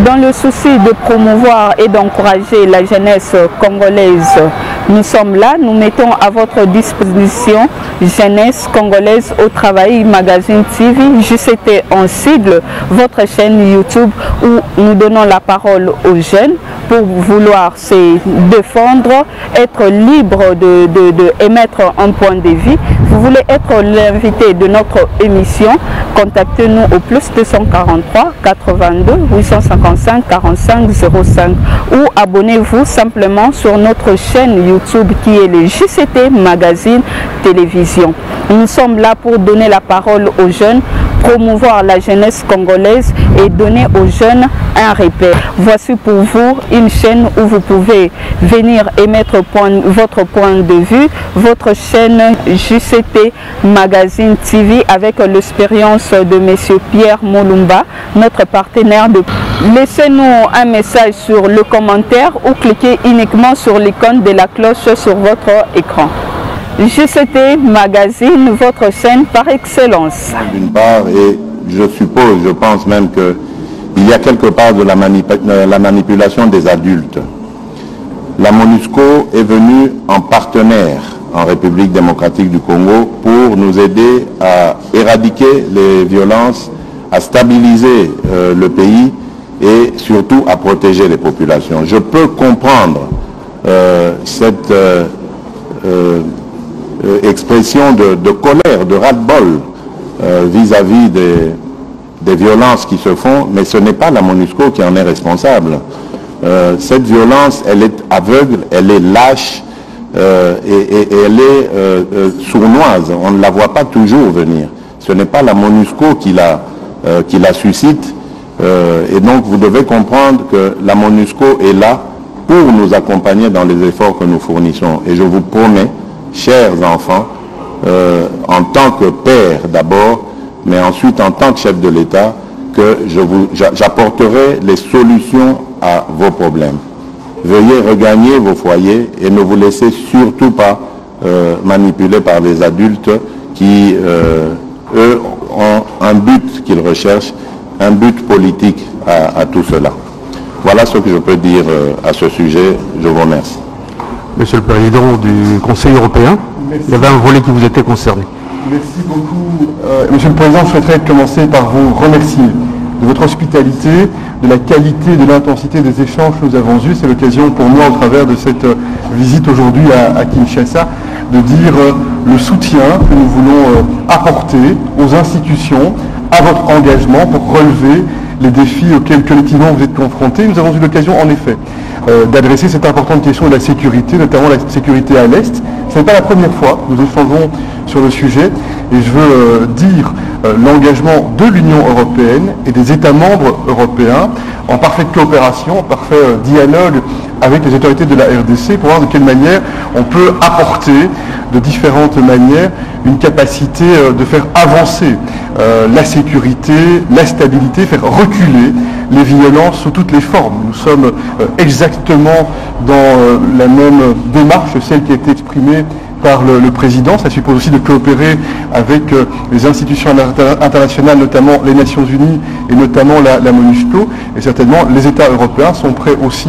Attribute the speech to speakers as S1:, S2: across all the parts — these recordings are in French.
S1: Dans le souci de promouvoir et d'encourager la jeunesse congolaise, nous sommes là, nous mettons à votre disposition Jeunesse congolaise au travail, magazine TV, JCT en sigle, votre chaîne YouTube où nous donnons la parole aux jeunes pour vouloir se défendre, être libre d'émettre un point de vue. Vous voulez être l'invité de notre émission, contactez-nous au plus 243 82 855 45 05 ou abonnez-vous simplement sur notre chaîne YouTube qui est le JCT Magazine Télévision. Nous sommes là pour donner la parole aux jeunes, promouvoir la jeunesse congolaise et donner aux jeunes un repère. Voici pour vous une chaîne où vous pouvez venir émettre votre point de vue, votre chaîne JCT Magazine TV avec l'expérience de M. Pierre Moulumba, notre partenaire. Laissez-nous un message sur le commentaire ou cliquez uniquement sur l'icône de la cloche sur votre écran. JCT Magazine, votre chaîne par excellence.
S2: D'une part, et je pense même qu'il y a quelque part de la manipulation des adultes. La MONUSCO est venue en partenaire en République démocratique du Congo pour nous aider à éradiquer les violences, à stabiliser le pays et surtout à protéger les populations. Je peux comprendre cette expression de colère, de ras-le-bol vis-à-vis des violences qui se font, mais ce n'est pas la MONUSCO qui en est responsable. Cette violence, elle est aveugle, elle est lâche et elle est sournoise. On ne la voit pas toujours venir. Ce n'est pas la MONUSCO qui la suscite. Et donc vous devez comprendre que la MONUSCO est là pour nous accompagner dans les efforts que nous fournissons. Et je vous promets, chers enfants, en tant que père d'abord, mais ensuite en tant que chef de l'État, que j'apporterai les solutions à vos problèmes. Veuillez regagner vos foyers et ne vous laissez surtout pas manipuler par les adultes qui, eux, ont un but qu'ils recherchent, un but politique à tout cela. Voilà ce que je peux dire à ce sujet. Je vous remercie.
S3: Monsieur le Président du Conseil européen, merci. Il y avait un volet qui vous était concerné.
S4: Merci beaucoup. Monsieur le Président, je souhaiterais commencer par vous remercier de votre hospitalité, de la qualité, de l'intensité des échanges que nous avons eus. C'est l'occasion pour moi, au travers de cette visite aujourd'hui à Kinshasa, de dire le soutien que nous voulons apporter aux institutions, à votre engagement pour relever les défis auxquels collectivement vous êtes confrontés. Nous avons eu l'occasion, en effet, d'adresser cette importante question de la sécurité, notamment la sécurité à l'Est. Ce n'est pas la première fois que nous échangeons sur le sujet et je veux dire l'engagement de l'Union européenne et des États membres européens en parfaite coopération, en parfait dialogue avec les autorités de la RDC pour voir de quelle manière on peut apporter de différentes manières une capacité de faire avancer la sécurité, la stabilité, faire reculer les violences sous toutes les formes. Nous sommes exactement dans la même démarche, celle qui a été exprimée par le Président. Ça suppose aussi de coopérer avec les institutions internationales, notamment les Nations Unies et notamment la MONUSCO. Et certainement, les États européens sont prêts aussi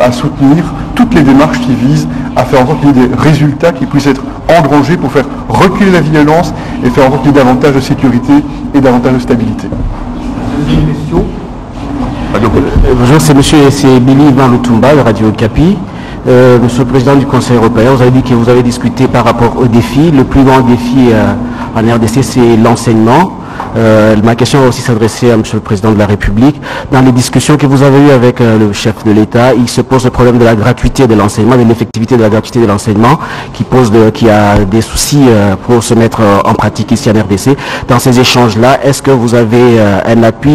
S4: à soutenir toutes les démarches qui visent à faire en sorte qu'il y ait des résultats qui puissent être engrangés pour faire reculer la violence et faire en sorte qu'il y ait davantage de sécurité et davantage de stabilité.
S3: Deuxième question. Bonjour, c'est Billy Van Lutumba de Radio Okapi. Monsieur le Président du Conseil européen, vous avez dit que vous avez discuté par rapport aux défis. Le plus grand défi en RDC, c'est l'enseignement. Ma question va aussi s'adresser à Monsieur le Président de la République. Dans les discussions que vous avez eues avec le chef de l'État, il se pose le problème de la gratuité de l'enseignement, de l'effectivité de la gratuité de l'enseignement, qui a des soucis pour se mettre en pratique ici en RDC. Dans ces échanges-là, est-ce que vous avez un appui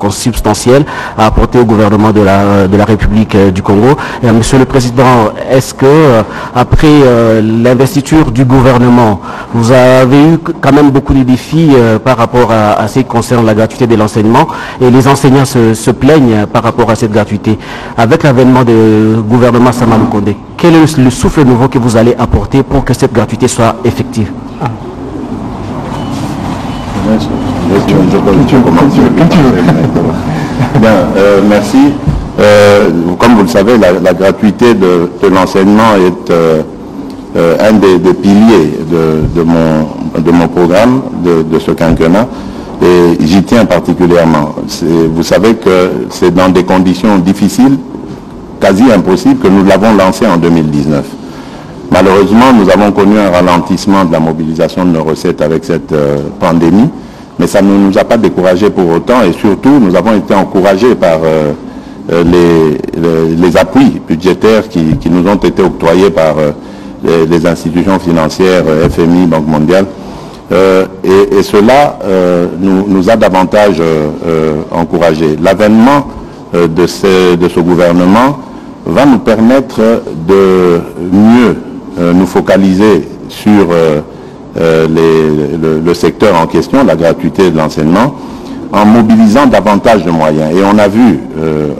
S3: substantiel à apporter au gouvernement de la République du Congo? Et, Monsieur le Président, est-ce que après l'investiture du gouvernement, vous avez eu quand même beaucoup de défis par rapport à ce qui concerne la gratuité de l'enseignement et les enseignants se plaignent par rapport à cette gratuité. Avec l'avènement du gouvernement Sama Lukonde, quel est le souffle nouveau que vous allez apporter pour que cette gratuité soit effective?
S2: Bien, merci. Comme vous le savez, la gratuité de l'enseignement est un des piliers de mon programme, de ce quinquennat, et j'y tiens particulièrement. Vous savez que c'est dans des conditions difficiles, quasi impossibles, que nous l'avons lancé en 2019. Malheureusement, nous avons connu un ralentissement de la mobilisation de nos recettes avec cette pandémie, mais ça ne nous a pas découragés pour autant, et surtout, nous avons été encouragés par les appuis budgétaires qui nous ont été octroyés par les institutions financières, FMI, Banque mondiale, et cela nous a davantage encouragés. L'avènement de ce gouvernement va nous permettre de mieux nous focaliser sur le secteur en question, la gratuité de l'enseignement, en mobilisant davantage de moyens. Et on a vu,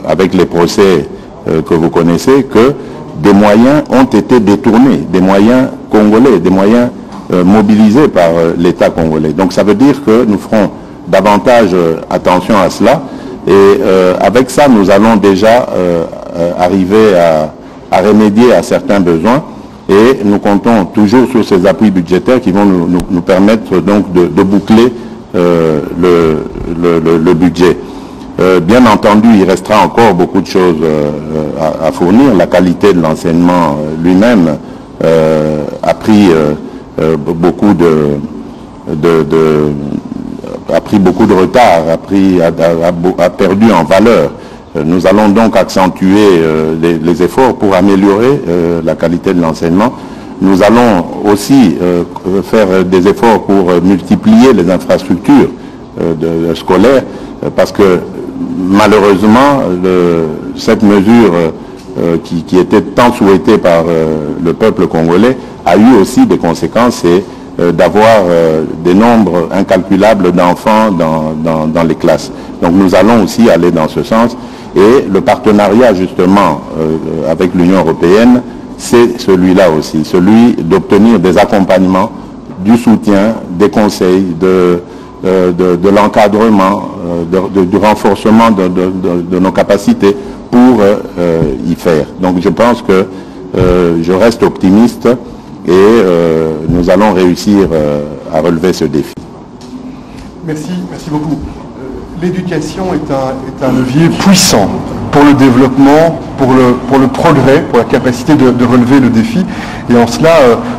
S2: avec les procès que vous connaissez, que des moyens ont été détournés, des moyens congolais, des moyens mobilisés par l'État congolais. Donc ça veut dire que nous ferons davantage attention à cela. Et avec ça, nous allons déjà arriver à remédier à certains besoins. Et nous comptons toujours sur ces appuis budgétaires qui vont nous permettre donc de boucler le budget. Bien entendu, il restera encore beaucoup de choses à fournir. La qualité de l'enseignement lui-même a pris beaucoup de retard, a perdu en valeur. Nous allons donc accentuer les efforts pour améliorer la qualité de l'enseignement. Nous allons aussi faire des efforts pour multiplier les infrastructures scolaires, parce que malheureusement, cette mesure qui était tant souhaitée par le peuple congolais a eu aussi des conséquences, et d'avoir des nombres incalculables d'enfants dans les classes. Donc nous allons aussi aller dans ce sens, et le partenariat justement avec l'Union européenne, c'est celui-là aussi, celui d'obtenir des accompagnements, du soutien, des conseils, de l'encadrement, du renforcement de nos capacités pour y faire. Donc je pense que je reste optimiste, et nous allons réussir à relever ce défi.
S4: Merci beaucoup. L'éducation est un levier puissant pour le développement, pour le progrès, pour la capacité de relever le défi. Et en cela,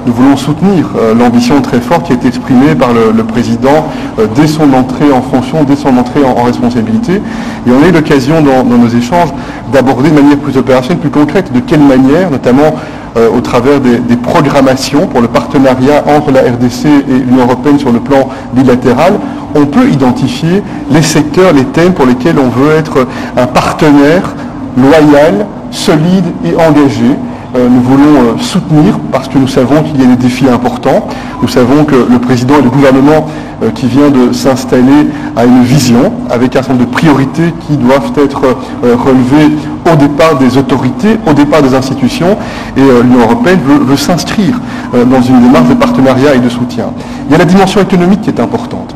S4: nous voulons soutenir l'ambition très forte qui a été exprimée par le président dès son entrée en fonction, dès son entrée en responsabilité. Et on a eu l'occasion dans nos échanges d'aborder de manière plus opérationnelle, plus concrète, de quelle manière, notamment au travers des programmations pour le partenariat entre la RDC et l'Union européenne sur le plan bilatéral, on peut identifier les secteurs, les thèmes pour lesquels on veut être un partenaire loyal, solide et engagé. Nous voulons soutenir parce que nous savons qu'il y a des défis importants. Nous savons que le président et le gouvernement qui vient de s'installer a une vision avec un certain nombre de priorités qui doivent être relevées au départ des autorités, au départ des institutions, et l'Union européenne veut s'inscrire dans une démarche de partenariat et de soutien. Il y a la dimension économique qui est importante.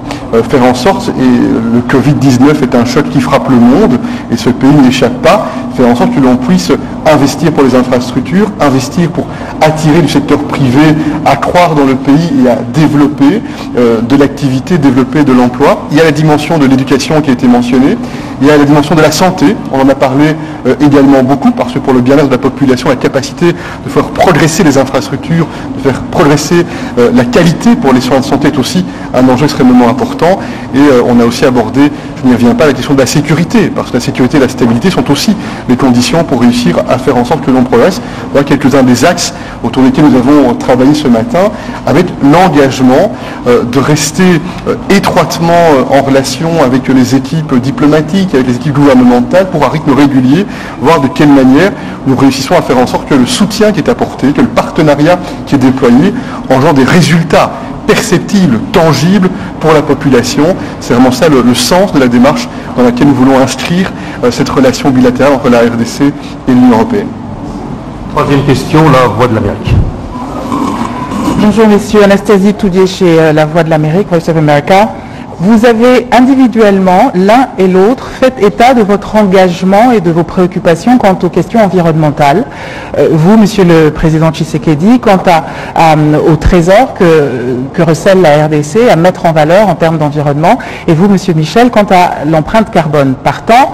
S4: Faire en sorte, et le Covid-19 est un choc qui frappe le monde, et ce pays n'échappe pas, faire en sorte que l'on puisse investir pour les infrastructures, investir pour attirer le secteur privé à croire dans le pays et à développer de l'activité, développer de l'emploi. Il y a la dimension de l'éducation qui a été mentionnée, il y a la dimension de la santé, on en a parlé également beaucoup, parce que pour le bien-être de la population, la capacité de faire progresser les infrastructures, de faire progresser la qualité pour les soins de santé est aussi un enjeu extrêmement important. Et on a aussi abordé, je n'y reviens pas, la question de la sécurité, parce que la sécurité et la stabilité sont aussi les conditions pour réussir à faire en sorte que l'on progresse. Voilà quelques-uns des axes autour desquels nous avons travaillé ce matin, avec l'engagement de rester étroitement en relation avec les équipes diplomatiques, avec les équipes gouvernementales, pour un rythme régulier, voir de quelle manière nous réussissons à faire en sorte que le soutien qui est apporté, que le partenariat qui est déployé engendre des résultats perceptible, tangible pour la population. C'est vraiment ça le sens de la démarche dans laquelle nous voulons inscrire cette relation bilatérale entre la RDC et l'Union européenne.
S3: Troisième question, la Voix de l'Amérique.
S5: Bonjour messieurs, Anastasie Toudier chez La Voix de l'Amérique, Voice of America. Vous avez individuellement, l'un et l'autre, fait état de votre engagement et de vos préoccupations quant aux questions environnementales. Vous, Monsieur le Président Tshisekedi, quant au trésor que recèle la RDC à mettre en valeur en termes d'environnement, et vous, Monsieur Michel, quant à l'empreinte carbone. Partant,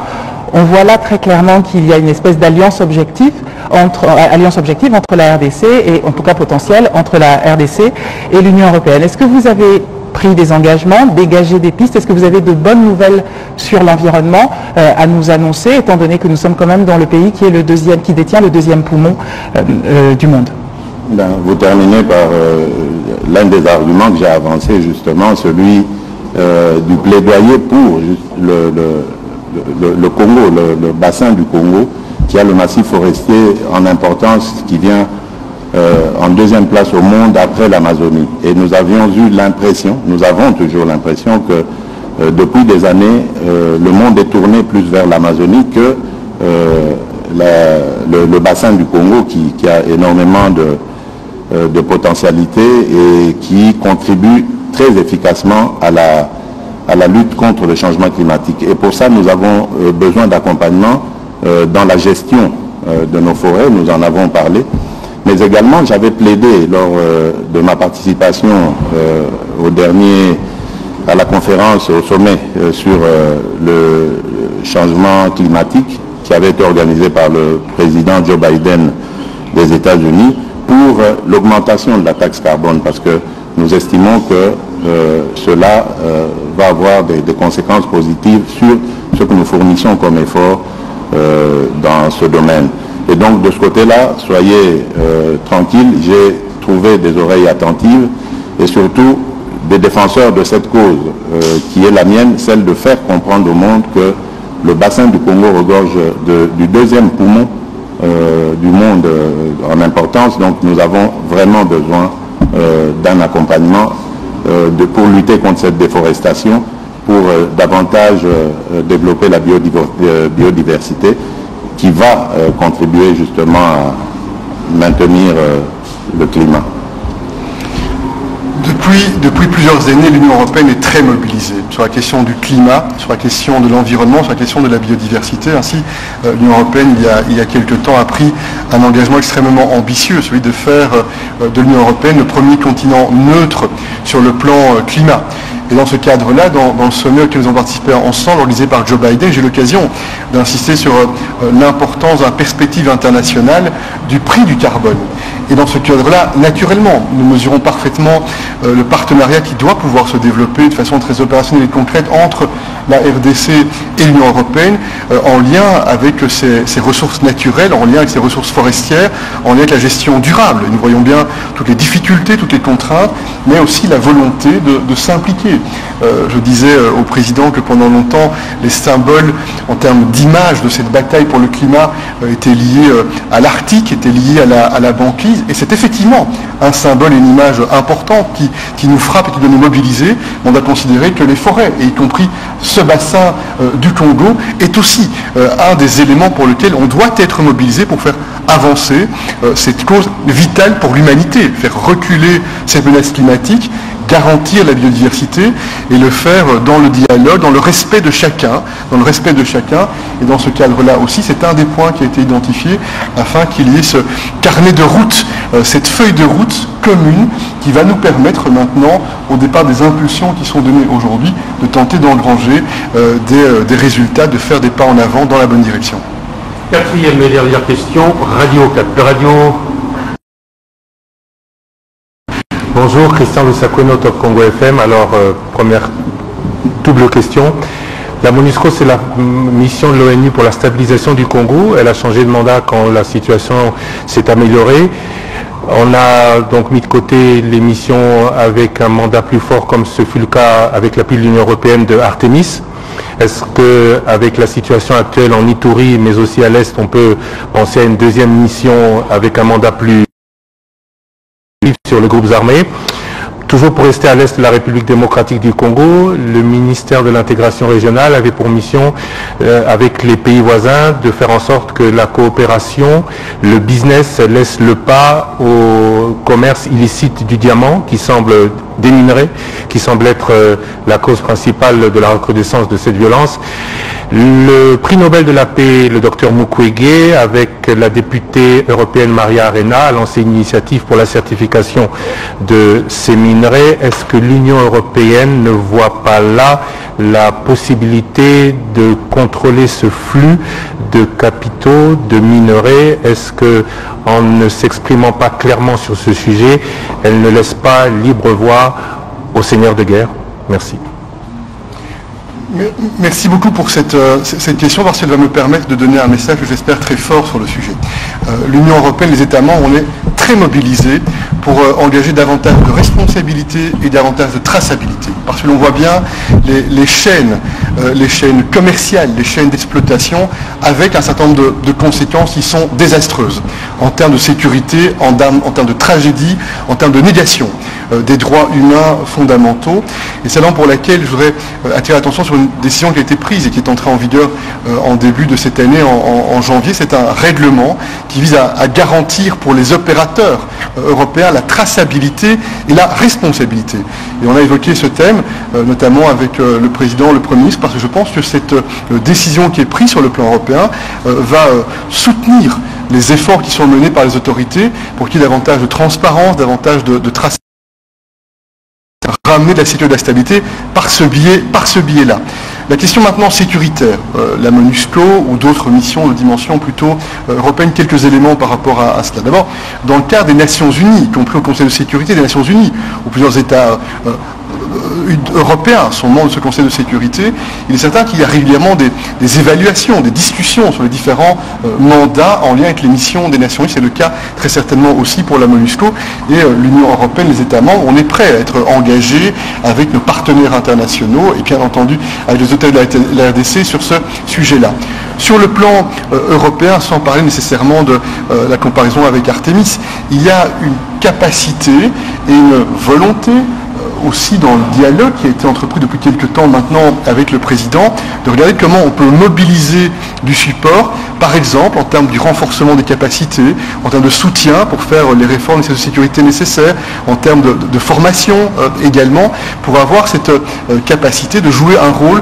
S5: on voit là très clairement qu'il y a une espèce d'alliance objective entre la RDC et, en tout cas potentielle, entre la RDC et l'Union européenne. Est-ce que vous avez pris des engagements, dégagé des pistes? Est-ce que vous avez de bonnes nouvelles sur l'environnement à nous annoncer, étant donné que nous sommes quand même dans le pays qui détient le deuxième poumon du monde?
S2: Vous terminez par l'un des arguments que j'ai avancé, justement, celui du plaidoyer pour le Congo, le bassin du Congo, qui a le massif forestier en importance, qui vient en deuxième place au monde après l'Amazonie. Et nous avons toujours l'impression que depuis des années, le monde est tourné plus vers l'Amazonie que le bassin du Congo, qui a énormément de potentialité et qui contribue très efficacement à la lutte contre le changement climatique. Et pour ça, nous avons besoin d'accompagnement dans la gestion de nos forêts, nous en avons parlé. Mais également, j'avais plaidé lors de ma participation à la conférence, au sommet sur le changement climatique qui avait été organisé par le président Joe Biden des États-Unis pour l'augmentation de la taxe carbone, parce que nous estimons que cela va avoir des conséquences positives sur ce que nous fournissons comme effort dans ce domaine. Et donc de ce côté-là, soyez tranquilles, j'ai trouvé des oreilles attentives et surtout des défenseurs de cette cause qui est la mienne, celle de faire comprendre au monde que le bassin du Congo regorge du deuxième poumon du monde en importance. Donc nous avons vraiment besoin d'un accompagnement pour lutter contre cette déforestation, pour davantage développer la biodiversité, qui va contribuer justement à maintenir le climat.
S4: Depuis plusieurs années, l'Union européenne est très mobilisée sur la question du climat, sur la question de l'environnement, sur la question de la biodiversité. Ainsi, l'Union européenne, il y a quelque temps, a pris un engagement extrêmement ambitieux, celui de faire de l'Union européenne le premier continent neutre sur le plan climat. Et dans ce cadre-là, dans le sommet auquel nous avons participé ensemble, organisé par Joe Biden, j'ai eu l'occasion d'insister sur l'importance de la perspective internationale du prix du carbone. Et dans ce cadre-là, naturellement, nous mesurons parfaitement le partenariat qui doit pouvoir se développer de façon très opérationnelle et concrète entre la RDC et l'Union européenne, en lien avec ses ressources naturelles, en lien avec ses ressources forestières, en lien avec la gestion durable. Et nous voyons bien toutes les difficultés, toutes les contraintes, mais aussi la volonté de s'impliquer. Je disais au président que pendant longtemps, les symboles en termes d'image de cette bataille pour le climat étaient liés à l'Arctique, étaient liés à la banquise, et c'est effectivement un symbole et une image importante qui nous frappe et qui doit nous mobiliser. On doit considérer que les forêts, et y compris ce bassin du Congo, est aussi un des éléments pour lesquels on doit être mobilisé pour faire avancer cette cause vitale pour l'humanité, faire reculer cette menace climatique, garantir la biodiversité et le faire dans le dialogue, dans le respect de chacun, et dans ce cadre-là aussi, c'est un des points qui a été identifié afin qu'il y ait ce carnet de route, cette feuille de route commune qui va nous permettre maintenant, au départ des impulsions qui sont données aujourd'hui, de tenter d'engranger des résultats, de faire des pas en avant dans la bonne direction.
S6: Quatrième et dernière question, Radio 4. Radio. Bonjour, Christian Lusakweno, Top Congo FM. Alors, première double question. La MONUSCO, c'est la mission de l'ONU pour la stabilisation du Congo. Elle a changé de mandat quand la situation s'est améliorée. On a donc mis de côté les missions avec un mandat plus fort, comme ce fut le cas avec l'appui de l'Union européenne de Artemis. Est-ce qu'avec la situation actuelle en Ituri, mais aussi à l'Est, on peut penser à une deuxième mission avec un mandat plus sur les groupes armés? Toujours pour rester à l'est de la République démocratique du Congo, le ministère de l'intégration régionale avait pour mission, avec les pays voisins, de faire en sorte que la coopération, le business laisse le pas au commerce illicite du diamant, qui semble des minerais, qui semble être la cause principale de la recrudescence de cette violence. Le prix Nobel de la paix, le docteur Mukwege, avec la députée européenne Maria Arena, a lancé une initiative pour la certification de ces minerais. Est-ce que l'Union européenne ne voit pas là la possibilité de contrôler ce flux de capitaux, de minerais? Est-ce que, en ne s'exprimant pas clairement sur ce sujet, elle ne laisse pas libre voie aux seigneurs de guerre? Merci.
S4: Merci beaucoup pour cette question, parce qu'elle va me permettre de donner un message que j'espère très fort sur le sujet. L'Union européenne, les États membres, on est très mobilisés pour engager davantage de responsabilité et davantage de traçabilité. Parce que l'on voit bien les chaînes commerciales, les chaînes d'exploitation, avec un certain nombre de conséquences qui sont désastreuses en termes de sécurité, en termes de tragédie, en termes de négation des droits humains fondamentaux. Et c'est là pour laquelle je voudrais attirer l'attention sur une décision qui a été prise et qui est entrée en vigueur en début de cette année, en janvier. C'est un règlement qui vise à garantir pour les opérateurs européens la traçabilité et la responsabilité. Et on a évoqué ce thème, notamment avec le président, le Premier ministre, parce que je pense que cette décision qui est prise sur le plan européen va soutenir les efforts qui sont menés par les autorités pour qu'il y ait davantage de transparence, davantage de traçabilité, ramener de la sécurité et de la stabilité par ce biais-là. La question maintenant sécuritaire, la MONUSCO ou d'autres missions de dimension plutôt européenne, quelques éléments par rapport à cela. D'abord, dans le cadre des Nations Unies, y compris au Conseil de sécurité des Nations Unies, où plusieurs États européens sont membres de ce Conseil de sécurité, il est certain qu'il y a régulièrement des évaluations, des discussions sur les différents mandats en lien avec les missions des Nations Unies. C'est le cas très certainement aussi pour la MONUSCO, et l'Union européenne, les États membres, on est prêts à être engagés avec nos partenaires internationaux et bien entendu avec les autorités de la RDC sur ce sujet-là. Sur le plan européen, sans parler nécessairement de la comparaison avec Artemis, il y a une capacité et une volonté aussi dans le dialogue qui a été entrepris depuis quelques temps maintenant avec le président, de regarder comment on peut mobiliser du support, par exemple en termes du renforcement des capacités, en termes de soutien pour faire les réformes de sécurité nécessaires, en termes de formation également, pour avoir cette capacité de jouer un rôle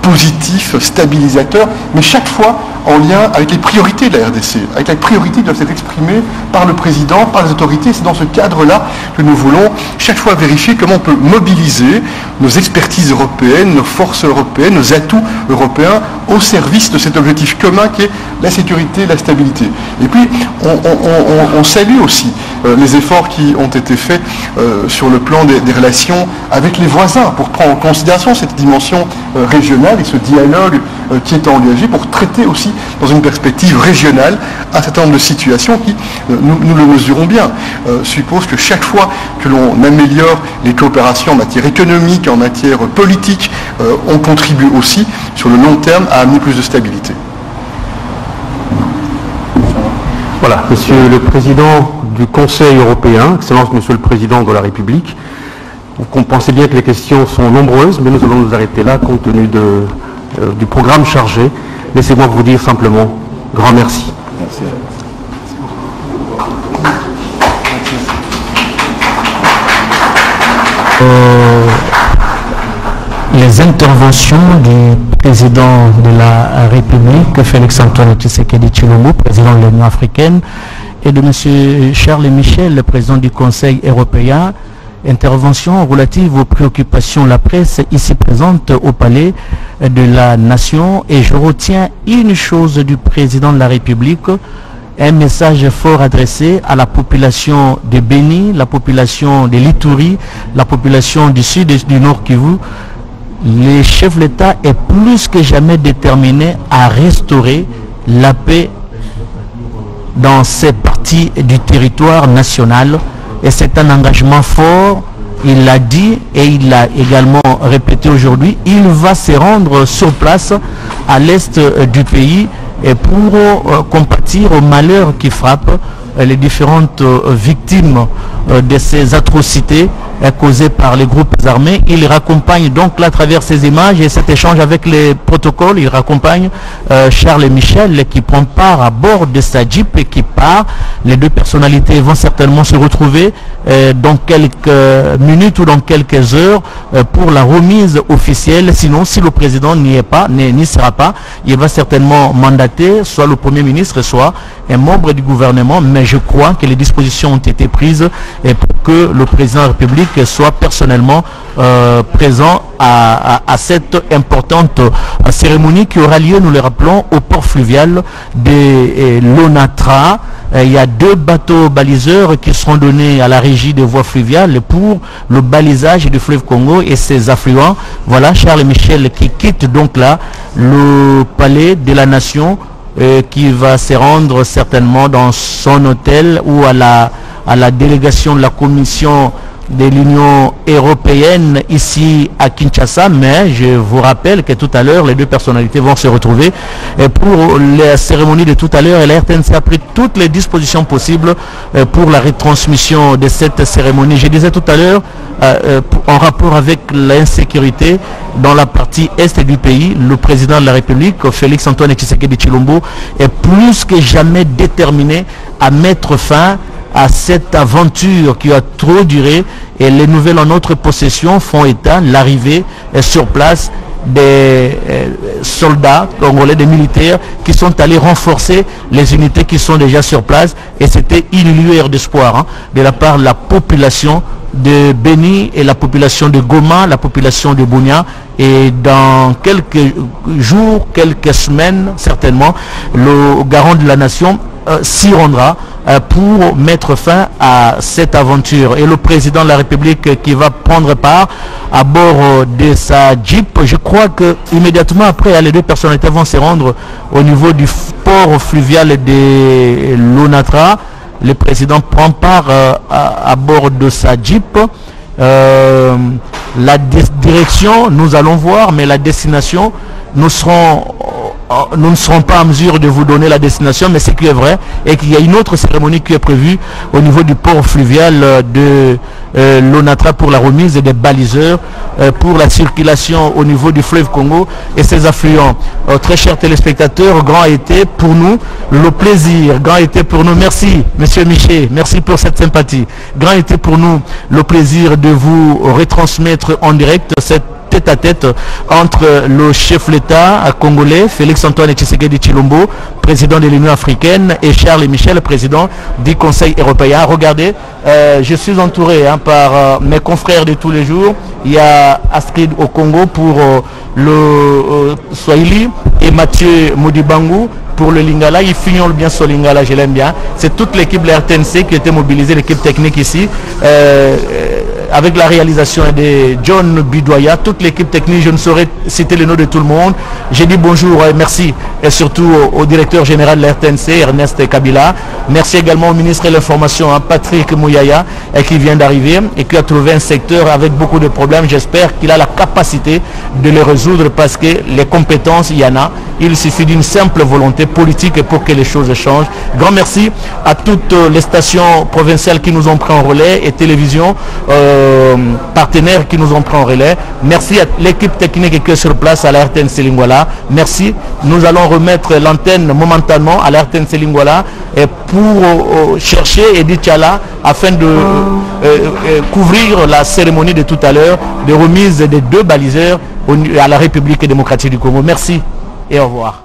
S4: positif, stabilisateur, mais chaque fois en lien avec les priorités de la RDC, avec les priorités qui doivent être exprimées par le président, par les autorités. C'est dans ce cadre-là que nous voulons chaque fois vérifier comment on peut mobiliser nos expertises européennes, nos forces européennes, nos atouts européens au service de cet objectif commun qui est la sécurité et la stabilité. Et puis, on salue aussi les efforts qui ont été faits sur le plan des relations avec les voisins pour prendre en considération cette dimension régionale et ce dialogue qui est engagé pour traiter aussi dans une perspective régionale un certain nombre de situations qui, nous le mesurons bien, suppose que chaque fois que l'on améliore les coopérations en matière économique, en matière politique, on contribue aussi sur le long terme à amener plus de stabilité.
S3: Voilà, Monsieur le Président du Conseil européen, Excellence Monsieur le Président de la République, vous pensez bien que les questions sont nombreuses, mais nous allons nous arrêter là compte tenu du programme chargé. Laissez-moi vous dire simplement grand merci.
S2: Merci.
S7: Les interventions du président de la République, Félix-Antoine Tshisekedi Tshilombo, président de l'Union africaine, et de M. Charles Michel, le président du Conseil européen, intervention relative aux préoccupations de la presse ici présente au Palais de la Nation. Et je retiens une chose du président de la République, un message fort adressé à la population de Béni, la population de l'Ituri, la population du sud et du nord Kivu. Les chefs de l'État est plus que jamais déterminé à restaurer la paix dans ces parties du territoire national. Et c'est un engagement fort, il l'a dit et il l'a également répété aujourd'hui. Il va se rendre sur place à l'est du pays et pour compatir au malheur qui frappe les différentes victimes de ces atrocités causés par les groupes armés. Il raccompagne donc là à travers ces images et cet échange avec les protocoles, il raccompagne Charles Michel qui prend part à bord de sa Jeep et qui part. Les deux personnalités vont certainement se retrouver dans quelques minutes ou dans quelques heures pour la remise officielle. Sinon, si le président n'y sera pas, il va certainement mandater soit le Premier ministre, soit un membre du gouvernement. Mais je crois que les dispositions ont été prises pour que le président de la République soit personnellement présent à cette importante cérémonie qui aura lieu, nous le rappelons, au port fluvial de l'Onatra. Il y a 2 bateaux baliseurs qui seront donnés à la régie des voies fluviales pour le balisage du fleuve Congo et ses affluents. Voilà Charles Michel qui quitte donc là le palais de la Nation qui va se rendre certainement dans son hôtel ou à la délégation de la commission de l'Union européenne ici à Kinshasa. Mais je vous rappelle que tout à l'heure les deux personnalités vont se retrouver pour la cérémonie de tout à l'heure et la RTNC a pris toutes les dispositions possibles pour la retransmission de cette cérémonie. Je disais tout à l'heure en rapport avec l'insécurité dans la partie est du pays, le président de la République, Félix Antoine Tshisekedi Tshilombo, est plus que jamais déterminé à mettre fin à cette aventure qui a trop duré, et les nouvelles en notre possession font état l'arrivée sur place des soldats congolais, des militaires qui sont allés renforcer les unités qui sont déjà sur place, et c'était une lueur d'espoir de la part de la population de Beni et la population de Goma, la population de Bunia. Et dans quelques jours, quelques semaines certainement, le garant de la nation s'y rendra pour mettre fin à cette aventure. Et le président de la République qui va prendre part à bord de sa Jeep, je crois que immédiatement après, les deux personnalités vont se rendre au niveau du port fluvial de l'Onatra. Le président prend part à bord de sa Jeep. La direction, nous allons voir, mais la destination, nous ne serons pas en mesure de vous donner la destination, mais ce qui est vrai est qu'il y a une autre cérémonie qui est prévue au niveau du port fluvial de l'Onatra pour la remise des baliseurs pour la circulation au niveau du fleuve Congo et ses affluents. Très chers téléspectateurs, grand a été pour nous le plaisir, grand a été pour nous, merci Monsieur Miché, merci pour cette sympathie, grand a été pour nous le plaisir de vous retransmettre en direct cette tête-à-tête entre le chef l'État congolais, Félix Antoine Tshisekedi Tshilombo, président de l'Union africaine, et Charles Michel, président du Conseil européen. Regardez, je suis entouré par mes confrères de tous les jours. Il y a Astrid au Congo pour le Swahili et Mathieu Modibangu pour le Lingala. Il fignole bien sur Lingala, je l'aime bien. C'est toute l'équipe de la RTNC qui était mobilisée, l'équipe technique ici. Avec la réalisation de John Bidoya, toute l'équipe technique, je ne saurais citer le nom de tout le monde. J'ai dit bonjour et merci, et surtout au directeur général de la RTNC, Ernest Kabila. Merci également au ministre de l'Information, Patrick Mouyaya, qui vient d'arriver et qui a trouvé un secteur avec beaucoup de problèmes. J'espère qu'il a la capacité de les résoudre parce que les compétences, il y en a. Il suffit d'une simple volonté politique pour que les choses changent. Grand merci à toutes les stations provinciales qui nous ont pris en relais et télévisions partenaires qui nous ont pris en relais. Merci à l'équipe technique qui est sur place à la RTNC Lingala. Merci. Nous allons remettre l'antenne momentanément à la RTNC Lingala pour chercher Edith Tchala afin de couvrir la cérémonie de tout à l'heure de remise des 2 baliseurs à la République démocratique du Congo. Merci et au revoir.